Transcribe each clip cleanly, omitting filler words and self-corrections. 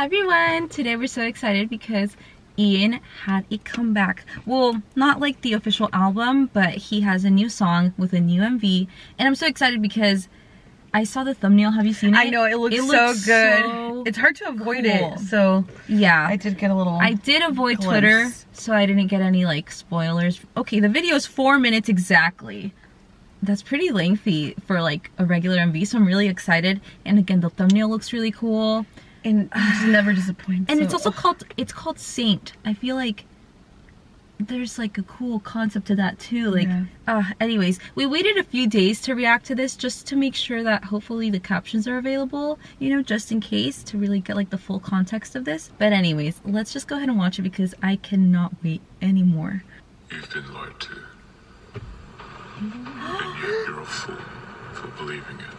Hi everyone! Today we're so excited because Ian had a comeback. Well, not like the official album, but he has a new song with a new MV. And I'm so excited because I saw the thumbnail. Have you seen it? I know, it looks so good. It's hard to avoid it, so yeah. I did get a little I did avoid glimpse. Twitter, so I didn't get any like spoilers. Okay, the video is 4 minutes exactly. That's pretty lengthy for like a regular MV, so I'm really excited. And again, the thumbnail looks really cool. And it never disappoints. And so. it's also called Saint. I feel like there's like a cool concept to that too. Like, anyways, we waited a few days to react to this just to make sure that hopefully the captions are available, you know, just in case, to really get like the full context of this. But anyways, let's just go ahead and watch it because I cannot wait anymore. You've been lied to. And yet you're a fool for believing it.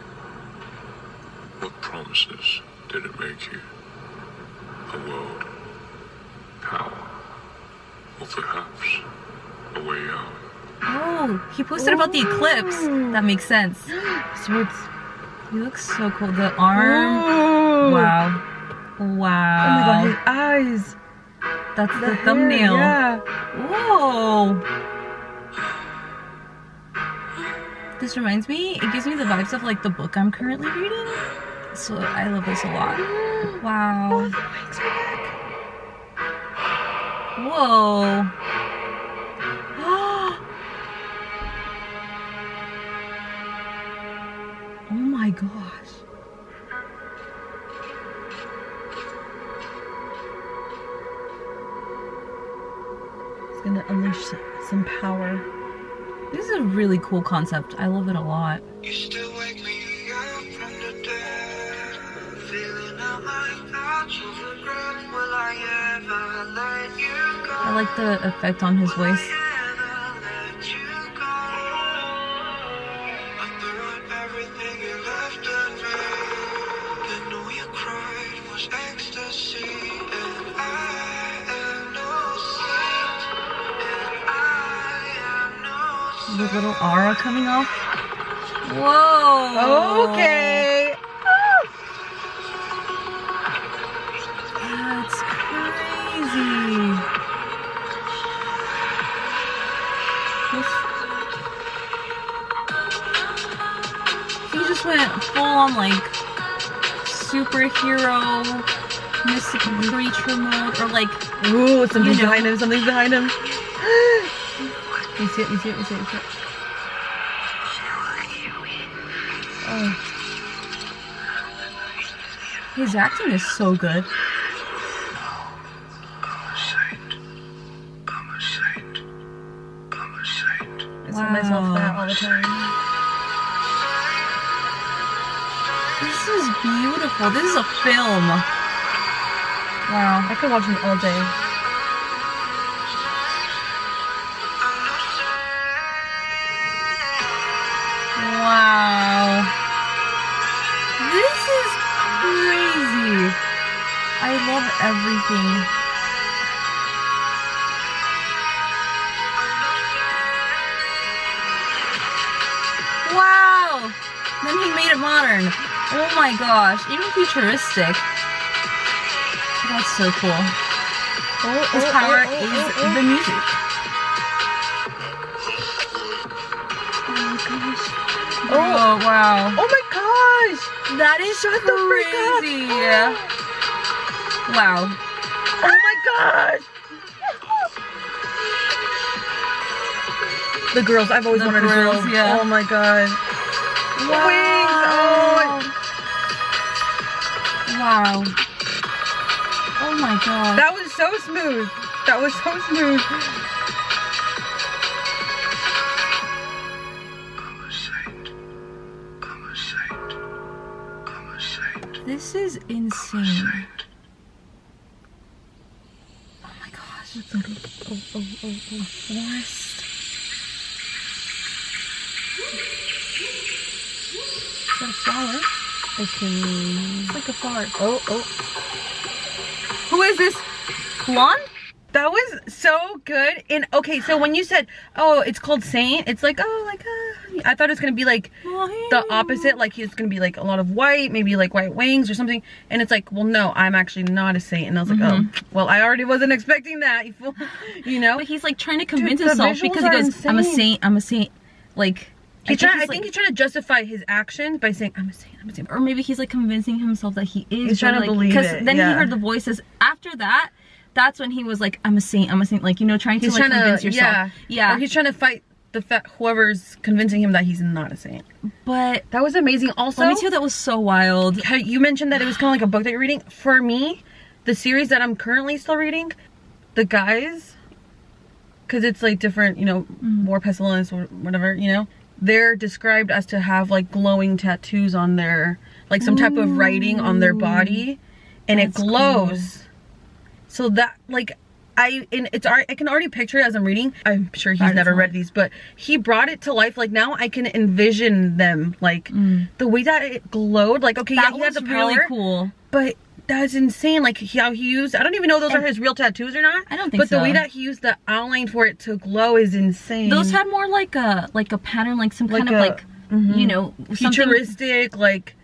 What promises did it make you? A world, power, or perhaps a way out? Oh, he posted about the eclipse. That makes sense. Swords. He looks so cool. The arm. Ooh. Wow. Wow. Oh my god, his eyes. That's the thumbnail. Yeah. Whoa. This reminds me, it gives me the vibes of like the book I'm currently reading. So I love this a lot. Wow. Oh, the wings are back. Whoa. Oh my gosh. It's gonna unleash some power. This is a really cool concept. I love it a lot. You still wake me up from the dead, feeling out like thoughts of regret. Will I ever let you go? I like the effect on his voice. Will I ever let you go? I threw up everything you left of me. Then all you cried was ecstasy, and I am no saint, and I am no saint. The little aura coming off. Whoa. Okay. That's crazy. He just went full on like superhero, mystical creature mode, or like, Ooh, something's you know. behind him, something's behind him. You see it, you see it, you see it, you see it. Oh. His acting is so good. I tell myself that all the time. This is beautiful. This is a film. Wow. I could watch him all day. Wow. This is crazy. I love everything. Wow. Then he made it modern. Oh my gosh. Even futuristic. That's so cool. His power is the music. Oh my gosh. Oh wow. Oh my gosh! That is Shut the frick up. crazy. Wow. Oh my gosh! The girls, I've always wanted girls, a girl. yeah. Oh my god. Wow. Wings! Wow. Oh my god. That was so smooth. That was so smooth. I'm a saint. I'm a saint. I'm a saint. This is insane. Oh my gosh. Oh, Forest. Is that a flower? Okay. It's like a flower. Oh. Who is this? Blonde? That was so good. And okay, so when you said, oh, it's called Saint, it's like, oh, like, I thought it was gonna be like the opposite, like he's gonna be like a lot of white, maybe like white wings or something, and it's like, well, no, I'm actually not a saint. And I was like, oh, well, I already wasn't expecting that, you know. But he's like trying to convince himself because he goes, insane. I'm a saint, like. I think he's trying to justify his actions by saying, I'm a saint. Or maybe he's like convincing himself that he is. He's trying to believe it. Because then he heard the voices. After that, that's when he was like, I'm a saint, like, you know, trying to like convince yourself. Yeah. Or he's trying to fight whoever's convincing him that he's not a saint. But that was amazing. Also, let me tell you, that was so wild. You mentioned that it was kind of like a book that you're reading. For me, the series that I'm currently still reading, the guys, because it's like different, you know, war, pestilence, or whatever, you know, they're described as to have like glowing tattoos on their, like some type of writing on their body, and it glows. Cool. So that, like, I can already picture it as I'm reading. I'm sure he's never read these, but he brought it to life. Like, now I can envision them, like the way that it glowed. Like, okay, that he had the power, really cool, but that's insane. Like, how he used, I don't even know if those are his real tattoos or not. I don't think so. But the way that he used the outline for it to glow is insane. Those had more like a pattern, like some kind of like, you know, futuristic, like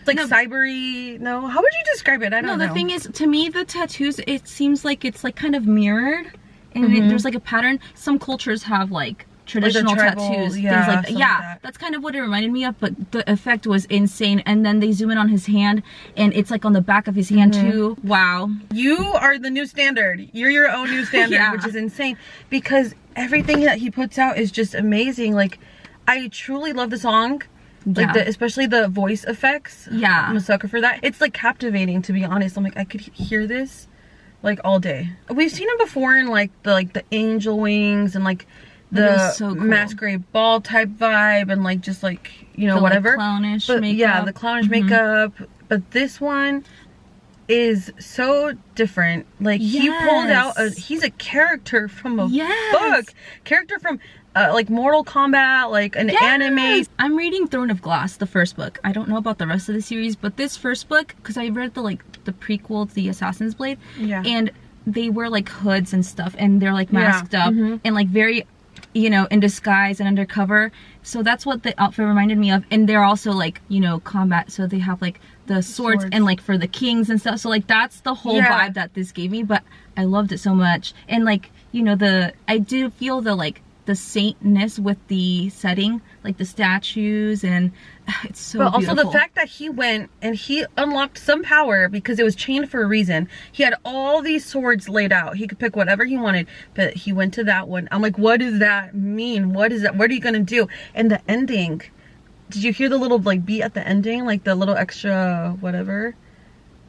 cybery. No, how would you describe it? I don't know. No, the thing is, to me, the tattoos, it seems like it's like kind of mirrored, and there's like a pattern. Some cultures have like traditional tattoos, things like that. Yeah, that's kind of what it reminded me of, but the effect was insane. And then they zoom in on his hand, and it's like on the back of his hand too. Wow. You are the new standard. You're your own new standard, which is insane, because everything that he puts out is just amazing. Like, I truly love the song. Like, especially the voice effects. Yeah. I'm a sucker for that. It's like captivating, to be honest. I'm like, I could hear this like all day. We've seen him before in like the angel wings and like the so cool. masquerade ball type vibe, and like just like, you know, whatever, like clownish makeup. Yeah, the clownish makeup. But this one is so different. Like, he pulled out he's a character from a book, character from like Mortal Kombat, like an anime. I'm reading Throne of Glass, the first book. I don't know about the rest of the series, but this first book, because I read the prequel to the Assassin's Blade, and they wear like hoods and stuff, and they're like masked up and like very, you know, in disguise and undercover. So that's what the outfit reminded me of. And they're also like, you know, combat, so they have like the swords and like for the kings and stuff. So like that's the whole vibe that this gave me. But I loved it so much. And like, you know, I do feel the like the saintness with the setting, like the statues, and it's so beautiful. Also the fact that he went and he unlocked some power because it was chained for a reason. He had all these swords laid out. He could pick whatever he wanted, but he went to that one. I'm like, what does that mean? What is that? What are you gonna do? And the ending, did you hear the little like beat at the ending, like the little extra whatever?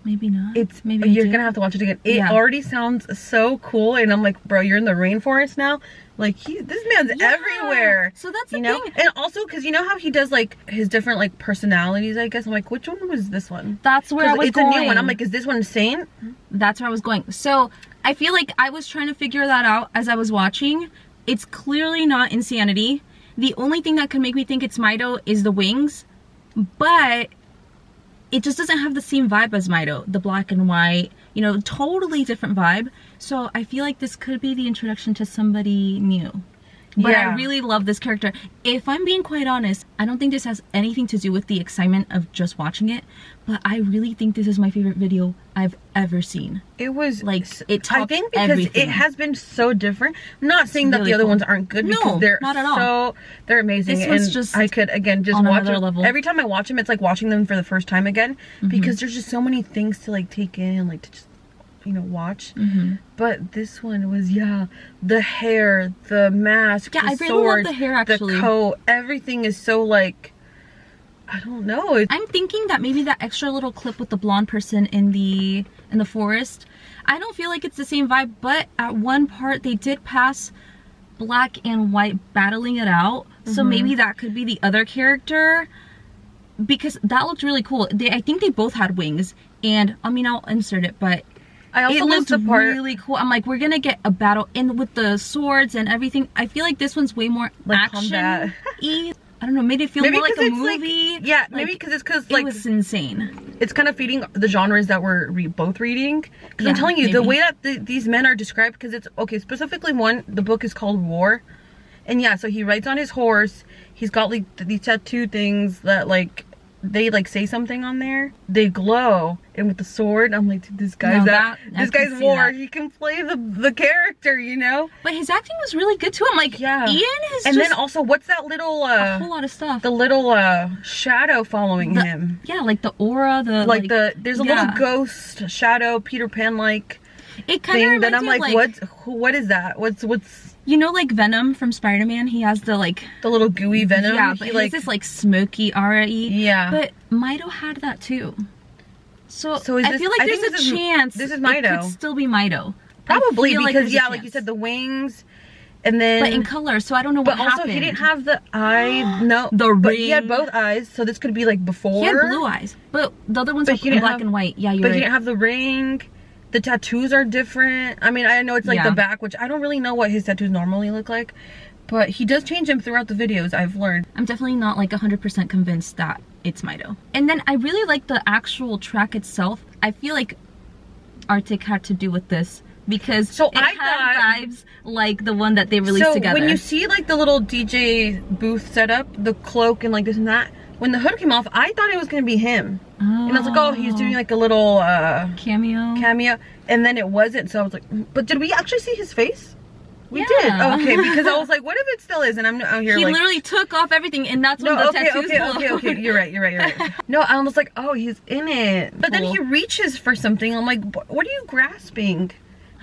Maybe not. Maybe you're gonna have to watch it again. It already sounds so cool, and I'm like, bro, you're in the rainforest now. Like, this man's everywhere. So that's the thing. And also, because you know how he does like his different like personalities, I guess. I'm like, which one was this one? That's where I was going. It's a new one. I'm like, is this one insane? That's where I was going. So I feel like I was trying to figure that out as I was watching. It's clearly not insanity. The only thing that could make me think it's Mido is the wings, but it just doesn't have the same vibe as Mido, the black and white, you know, totally different vibe. So I feel like this could be the introduction to somebody new. But I really love this character. If I'm being quite honest, I don't think this has anything to do with the excitement of just watching it, but I really think this is my favorite video I've ever seen. It was like, it topped I think because everything. It has been so different. I'm not saying that the other ones aren't good, because they're not at all. They're amazing. This one's just I could again just watch them. Level. Every time I watch them, it's like watching them for the first time again, because there's just so many things to like take in and like to just, you know, watch. But this one was the hair, the mask, the I really swords, love the hair, actually. The coat, everything is so like, I don't know. I'm thinking that maybe that extra little clip with the blonde person in the forest, I don't feel like it's the same vibe, but at one part they did pass black and white battling it out, so maybe that could be the other character, because that looked really cool. I think they both had wings, and I mean, I'll insert it, but I also it looked really cool. I'm like, we're gonna get a battle in with the swords and everything. I feel like this one's way more like action-y. I don't know, made it feel more like a movie. Like, maybe because it was insane. It's kind of feeding the genres that we're both reading. Because I'm telling you, the way that these men are described, because it's, okay, specifically one, the book is called War. And so he rides on his horse. he's got like these tattoo things that like they like say something on there. They glow, and with the sword, I'm like, dude, this guy's this guy's war. He can play the character, you know. But his acting was really good too. I'm like, yeah. Ian is and just then also, what's that little a whole lot of stuff. The little shadow following him. Yeah, like the aura, there's a little ghost shadow, Peter Pan like. It kind of reminds that I'm me like, what is that? What's you know, like Venom from Spider-Man? He has the little gooey Venom. Yeah, but he has this like smoky aura-y. Yeah. But Mido had that too. So I feel like there's a chance this is Mido. It could still be Mido. Probably because like you said, the wings, and then but in color. So I don't know what happened. But also he didn't have the eye. No, the ring. But he had both eyes, so this could be like before. He had blue eyes, but the other ones were black and white. Yeah, you're right. But he didn't have the ring. The tattoos are different. I mean, I know it's like the back, which I don't really know what his tattoos normally look like, but he does change them throughout the videos, I've learned. I'm definitely not like 100% convinced that it's Mido. And then I really like the actual track itself. I feel like Arctic had to do with this because it had vibes like the one that they released together. When you see like the little DJ booth setup, the cloak and like this and that, when the hood came off, I thought it was gonna be him. Oh. And I was like, oh, he's doing like a little cameo. And then it wasn't, so I was like, but did we actually see his face? We did. Oh, okay, because I was like, what if it still is? And I'm out here he literally took off everything, and that's when the tattoos okay. You're right. No, I was like, oh, he's in it. But then he reaches for something. I'm like, what are you grasping?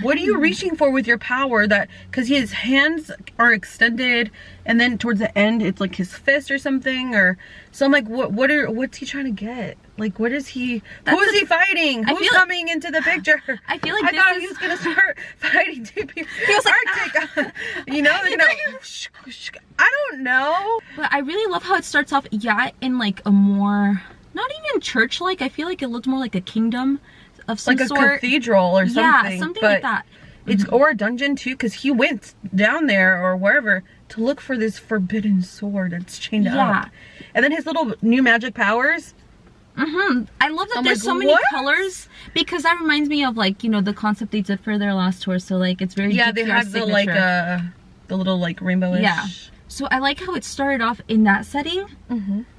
What are you reaching for with your power? That because his hands are extended, and then towards the end it's like his fist or something, or so I'm like, what's he trying to get? Like, what is he? Who is he fighting? Who's coming into the picture? I feel like I thought he was gonna start fighting DPR. He was like, Arctic, you know, they're gonna. I don't know. But I really love how it starts off. Yeah, in like a more not even church-like. I feel like it looked more like a kingdom. Of some sort. A cathedral or something. Yeah, something like that. It's or a dungeon too, because he went down there or wherever to look for this forbidden sword that's chained up. And then his little new magic powers. I love that there's so many colors, because that reminds me of like, you know, the concept they did for their last tour. So like it's very they have the like the little like rainbow-ish. Yeah. So I like how it started off in that setting,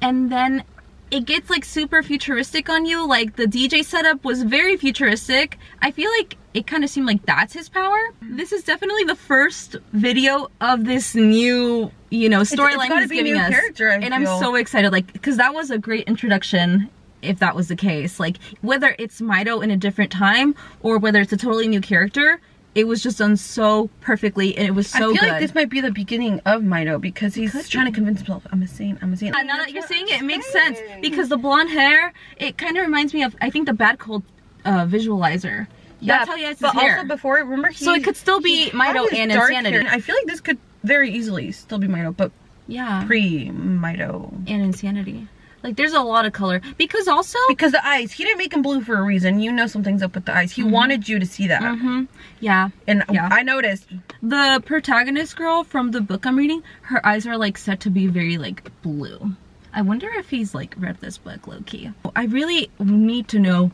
and then it gets like super futuristic on you. Like the DJ setup was very futuristic. I feel like it kind of seemed like that's his power. This is definitely the first video of this new, you know, storyline he's giving us. And I'm so excited, like, because that was a great introduction. If that was the case, like whether it's Mido in a different time or whether it's a totally new character, it was just done so perfectly, and it was so good. I feel like this might be the beginning of Mido, because he's trying to convince himself, I'm a saint. Now that you're saying it, it makes sense, because the blonde hair, it kind of reminds me of, I think, the Bad Cold visualizer. Yeah, that's how he has his hair. Also before, remember, so it could still be Mido and Insanity. Hair. I feel like this could very easily still be Mido, but pre-Mido. And Insanity. Like, there's a lot of color. Because the eyes. He didn't make them blue for a reason. You know something's up with the eyes. He wanted you to see that. Yeah. And I noticed. The protagonist girl from the book I'm reading, her eyes are, like, set to be very, like, blue. I wonder if he's, like, read this book, low-key. I really need to know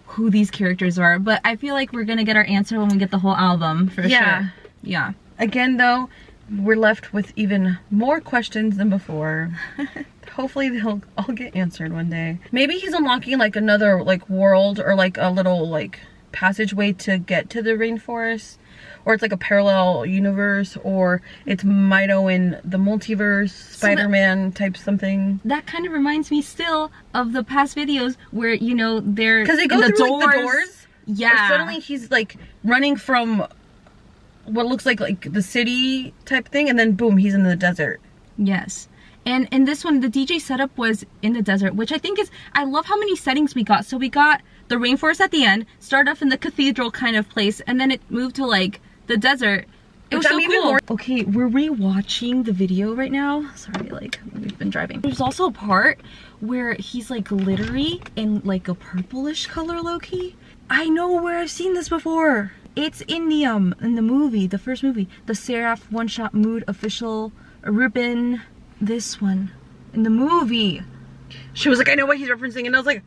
who these characters are. But I feel like we're gonna get our answer when we get the whole album, for sure. Yeah. Again, though, we're left with even more questions than before. Hopefully they'll all get answered one day. Maybe he's unlocking like another like world, or like a little like passageway to get to the rainforest, or it's like a parallel universe, or it's Mido in the multiverse, Spider-Man type something. That kind of reminds me still of the past videos where, you know, they're because they go through like, the doors. Yeah. Or suddenly he's like running from what looks like the city type thing, and then boom, he's in the desert. Yes. And in this one, the DJ setup was in the desert, which I think is, I love how many settings we got. So we got the rainforest at the end, started off in the cathedral kind of place, and then it moved to like the desert. It was so cool. Okay, we're rewatching the video right now. Sorry, like, we've been driving. There's also a part where he's like glittery in like a purplish color, low-key. I know where I've seen this before. It's in the movie, the first movie, the Seraph one-shot mood official Rubin. This one in the movie. She was like, I know what he's referencing, and I was like,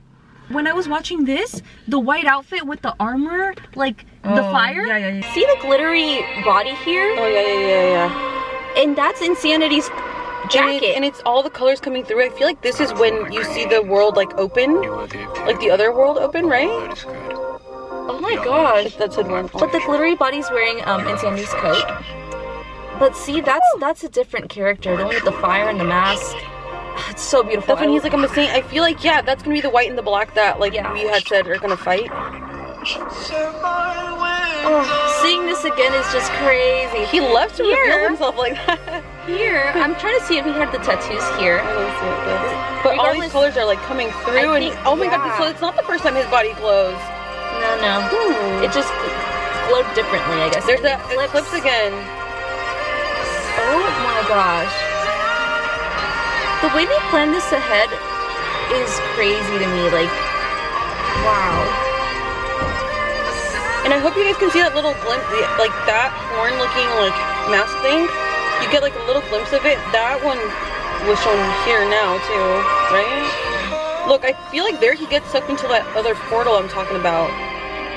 when I was watching this, the white outfit with the armor, like the fire. Yeah. See the glittery body here? Oh yeah. And that's Insanity's jacket. And it's all the colors coming through. I feel like this is when you see the world like open, like the other world open, right? Oh my gosh. That's a one. But the glittery body's wearing Insanity's coat. But see, that's a different character. The one with the fire and the mask. It's so beautiful. That's when he's like, I'm a saint. I feel like, yeah, that's gonna be the white and the black that like we had said are gonna fight. Oh, seeing this again is just crazy. He left to reveal himself like that. Here, I'm trying to see if he had the tattoos here. I don't see it. But all these colors are like coming through, and oh my god, so it's not the first time his body glows. No. It just glowed differently, I guess. There's the eclipse again. Oh my gosh. The way they planned this ahead is crazy to me. Like, wow. And I hope you guys can see that little glimpse, like that horn-looking like mask thing. You get like a little glimpse of it. That one was shown here now too, right? Look, I feel like there he gets sucked into that other portal I'm talking about.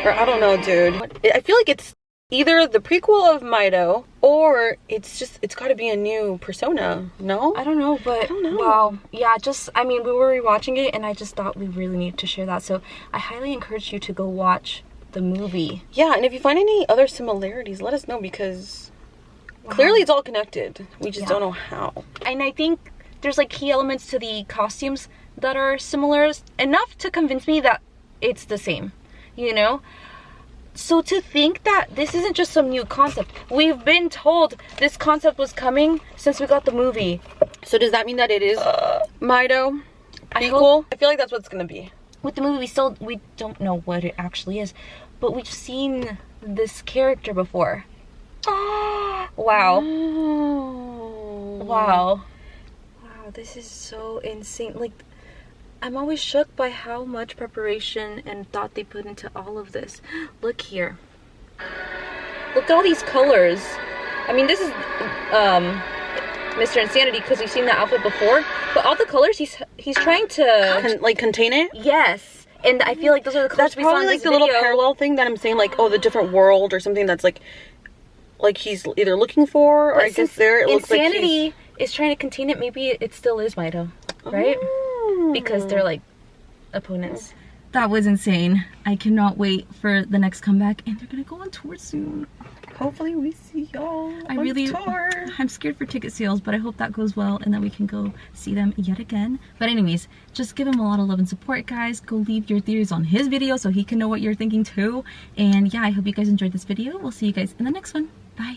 Or I don't know, dude. I feel like it's either the prequel of Mido or it's got to be a new persona. No? I don't know, but I don't know. Wow. Yeah, I mean, we were rewatching it and I just thought we really need to share that. So I highly encourage you to go watch the movie. Yeah, and if you find any other similarities, let us know because clearly it's all connected. We just don't know how. And I think there's like key elements to the costumes that are similar enough to convince me that it's the same, you know? So to think that this isn't just some new concept. We've been told this concept was coming since we got the movie. So does that mean that it is Mido? Prequel? I feel like that's what it's gonna be. With the movie, we don't know what it actually is, but we've seen this character before. Wow. Oh. Wow, this is so insane. Like, I'm always shook by how much preparation and thought they put into all of this. Look here. Look at all these colors. I mean, this is Mr. Insanity because we've seen that outfit before, but all the colors he's trying to contain it. Yes, and I feel like those are the colors we saw in this the little parallel thing that I'm saying, like, oh, the different world or something that's like he's either looking for, or but I guess there it looks like Insanity is trying to contain it. Maybe it still is Mido, right? Because they're like opponents. That was insane. I cannot wait for the next comeback, and they're gonna go on tour soon. Hopefully we see y'all tour. I'm scared for ticket sales, but I hope that goes well and that we can go see them yet again. But anyways, just give him a lot of love and support, guys. Go leave your theories on his video so he can know what you're thinking too. And yeah, I hope you guys enjoyed this video. We'll see you guys in the next one. Bye.